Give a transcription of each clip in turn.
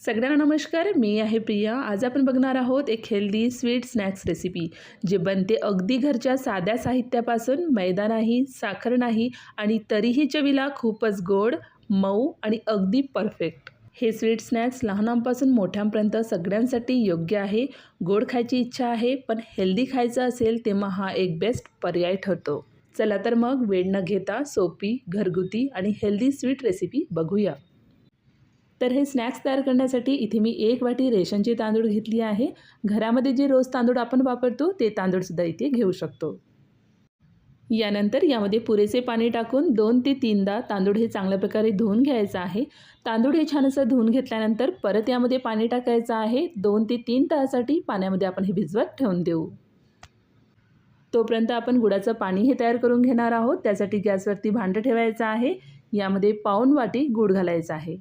सगळ्यांना नमस्कार, मी आहे प्रिया। आज आपण बघणार आहोत एक हेल्दी स्वीट स्नॅक्स रेसिपी जे बनते अगदी घरच्या साध्या साहित्यापासून। मैदा नाही, साखर नाही आणि तरीही चवीला खूपच गोड, मऊ आणि अगदी परफेक्ट। हे स्वीट स्नॅक्स लहानांपासून मोठ्यांपर्यंत सगळ्यांसाठी योग्य आहे। गोड खायची इच्छा आहे पण हेल्दी खायचं असेल तेव्हा हा एक बेस्ट पर्याय ठरतो। चला तर मग वेळ न घेता सोपी, घरगुती आणि हेल्दी स्वीट रेसिपी बघूया। तर हे स्नॅक्स तयार करण्यासाठी इथे मी 1 वाटी रेशनचे तांदूळ घेतली आहे। घरामध्ये जे रोज तांदूळ आपण वापरतो ते तांदूळसुद्धा इथे घेऊ शकतो। यानंतर यामध्ये पुरेसे पाणी टाकून 2 ते 3दा तांदूळ हे चांगल्या प्रकारे धुवून घ्यायचं आहे। तांदूळ हे छान असं धुवून घेतल्यानंतर परत यामध्ये पाणी टाकायचं आहे। 2 ते 3 तासासाठी पाण्यामध्ये आपण हे भिजवत ठेवून देऊ। तोपर्यंत आपण गुळाचं पाणी हे तयार करून घेणार आहोत। त्यासाठी गॅसवरती भांडं ठेवायचं आहे। यामध्ये पाऊण वाटी गूळ घालायचा आहे।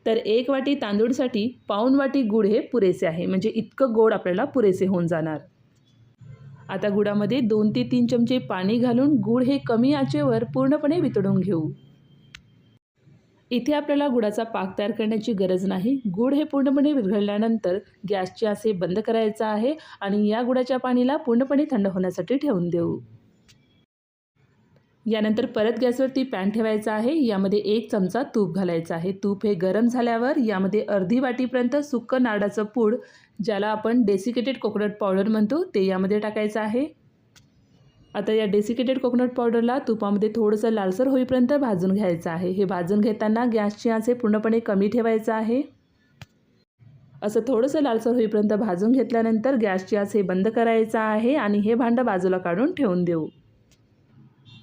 तर 1 वाटी तांदूळसाठी पाऊण वाटी गूळ हे पुरेसे आहे, म्हणजे इतकं गोड आपल्याला पुरेसे होऊन जाणार। आता गुळामध्ये 2 ते 3 चमचे पाणी घालून गूळ हे कमी आचेवर पूर्णपणे वितळून घेऊ। इथे आपल्याला गुळाचा पाक तयार करण्याची गरज नाही। गूळ हे पूर्णपणे विरघळल्यानंतर गॅसचे आचे बंद करायचा आहे आणि या गुळाच्या पाणीला पूर्णपणे थंड होण्यासाठी ठेवून देऊ। यानंतर परत गॅसवरती पॅन ठेवायचा आहे। यामध्ये 1 चमचा तूप घालायचं आहे। तूप हे गरम झाल्यावर यामध्ये अर्धी वाटीपर्यंत सुक्कं नारळाचं पूड, ज्याला आपण डेसिकेटेड कोकोनट पावडर म्हणतो, ते यामध्ये टाकायचं आहे। आता या डेसिकेटेड कोकोनट पावडरला तुपामध्ये थोडंसं लालसर होईपर्यंत भाजून घ्यायचं आहे। हे भाजून घेताना गॅसची आच पूर्णपणे कमी ठेवायचं आहे। असं थोडंसं लालसर होईपर्यंत भाजून घेतल्यानंतर गॅसची आच बंद करायचं आहे आणि हे भांडं बाजूला काढून ठेवून देऊ।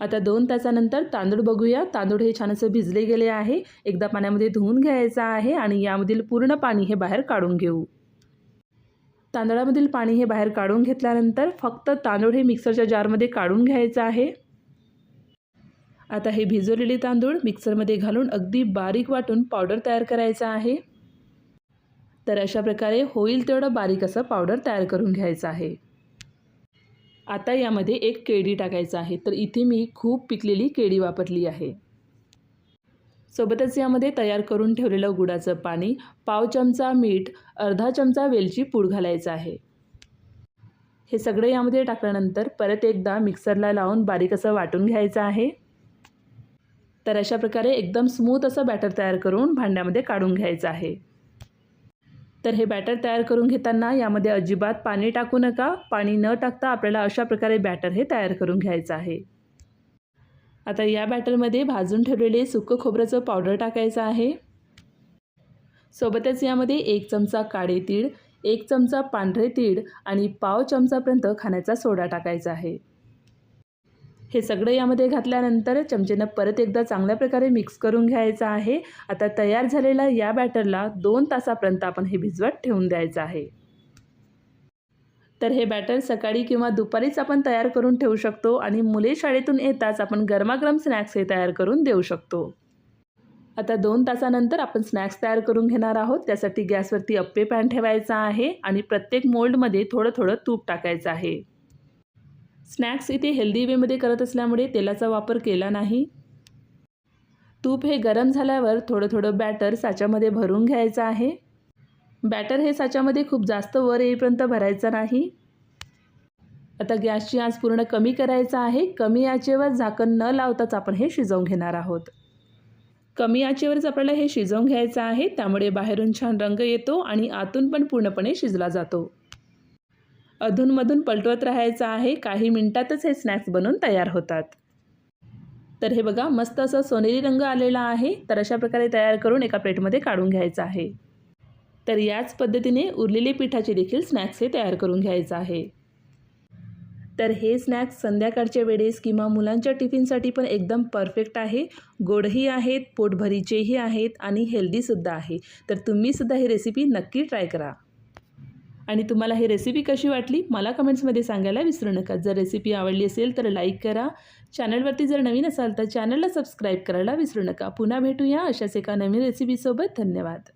आता 2 तासानंतर तांदूळ बघूया। तांदूळ हे छान असं भिजले गेले आहे। एकदा पाण्यामध्ये धुवून घ्यायचं आहे आणि यामधील पूर्ण पाणी हे बाहेर काढून घेऊ। तांदळामधील पाणी हे बाहेर काढून घेतल्यानंतर फक्त तांदूळ हे मिक्सरच्या जारमध्ये काढून घ्यायचं आहे। आता हे भिजवलेले तांदूळ मिक्सरमध्ये घालून अगदी बारीक वाटून पावडर तयार करायचं आहे। तर अशा प्रकारे होईल तेवढं बारीक असं पावडर तयार करून घ्यायचं आहे। आता यामध्ये 1 केळी टाकायचं आहे। तर इथे मी खूप पिकलेली केळी वापरली आहे। सोबतच यामध्ये तयार करून ठेवलेलं गुळाचं पाणी, पाव चमचा मीठ, अर्धा चमचा वेलची पूड घालायचं आहे। हे सगळे यामध्ये टाकल्यानंतर परत एकदा मिक्सरला लावून बारीक असं वाटून घ्यायचं आहे। तर अशा प्रकारे एकदम स्मूथ असं बॅटर तयार करून भांड्यामध्ये काढून घ्यायचं आहे। तर हे बॅटर तयार करून घेताना यामध्ये अजिबात पाणी टाकू नका। पाणी न टाकता आपल्याला अशा प्रकारे बॅटर हे तयार करून घ्यायचं आहे। आता या बॅटरमध्ये भाजून ठेवलेले सुक्कं खोबऱ्याचं पावडर टाकायचं आहे। सोबतच यामध्ये 1 चमचा काळे तीळ, 1 चमचा पांढरे तीळ आणि पाव चमचापर्यंत खाण्याचा सोडा टाकायचा आहे। हे सगळं यामध्ये घातल्यानंतर चमचेनं परत एकदा चांगल्या प्रकारे मिक्स करून घ्यायचं आहे। आता तयार झालेल्या या बॅटरला 2 तासापर्यंत आपण हे भिजवत ठेवून द्यायचं आहे। तर हे बॅटर सकाळी किंवा दुपारीच आपण तयार करून ठेवू शकतो आणि मुले शाळेतून येताच आपण गरमागरम स्नॅक्स हे तयार करून देऊ शकतो। आता 2 तासानंतर आपण स्नॅक्स तयार करून घेणार आहोत। त्यासाठी गॅसवरती अप्पे पॅन ठेवायचा आहे आणि प्रत्येक मोल्डमध्ये थोडं थोडं तूप टाकायचं आहे। स्नॅक्स इथे हेल्दी वेमध्ये करत असल्यामुळे तेलाचा वापर केला नाही। तूप हे गरम झाल्यावर थोडं थोडं बॅटर साच्यामध्ये भरून घ्यायचं आहे। बॅटर हे साच्यामध्ये खूप जास्त वर येईपर्यंत भरायचं नाही। आता गॅसची आच पूर्ण कमी करायचा आहे। कमी आचेवर झाकण न लावताच आपण हे शिजवून घेणार आहोत। कमी आचेवरच आपल्याला हे शिजवून घ्यायचं आहे, त्यामुळे बाहेरून छान रंग येतो आणि आतून पण पूर्णपणे शिजला जातो। अधूनमधून पलटवत राहायचं आहे। काही मिनिटातच हे स्नॅक्स बनून तयार होतात। तर हे बघा, मस्त असं सोनेरी रंग आलेला आहे। तर अशा प्रकारे तयार करून एका प्लेटमध्ये काढून घ्यायचं आहे। तर याच पद्धतीने उरलेले पिठाचे देखील स्नॅक्स हे तयार करून घ्यायचं आहे। तर हे स्नॅक्स संध्याकाळच्या वेळेस किंवा मुलांच्या टिफिनसाठी पण एकदम परफेक्ट आहे। गोडही आहेत, पोटभरीचेही आहेत आणि हेल्दीसुद्धा आहे। तर तुम्हीसुद्धा ही रेसिपी नक्की ट्राय करा। आणि तुम्हाला ही रेसिपी कशी वाटली मला कमेंट्समध्ये सांगायला विसरू नका। जर रेसिपी आवडली असेल तर लाईक करा। चॅनलवरती जर नवीन असाल तर चॅनलला सबस्क्राईब करायला विसरू नका। पुन्हा भेटूया अशाच एका नवीन रेसिपीसोबत। धन्यवाद।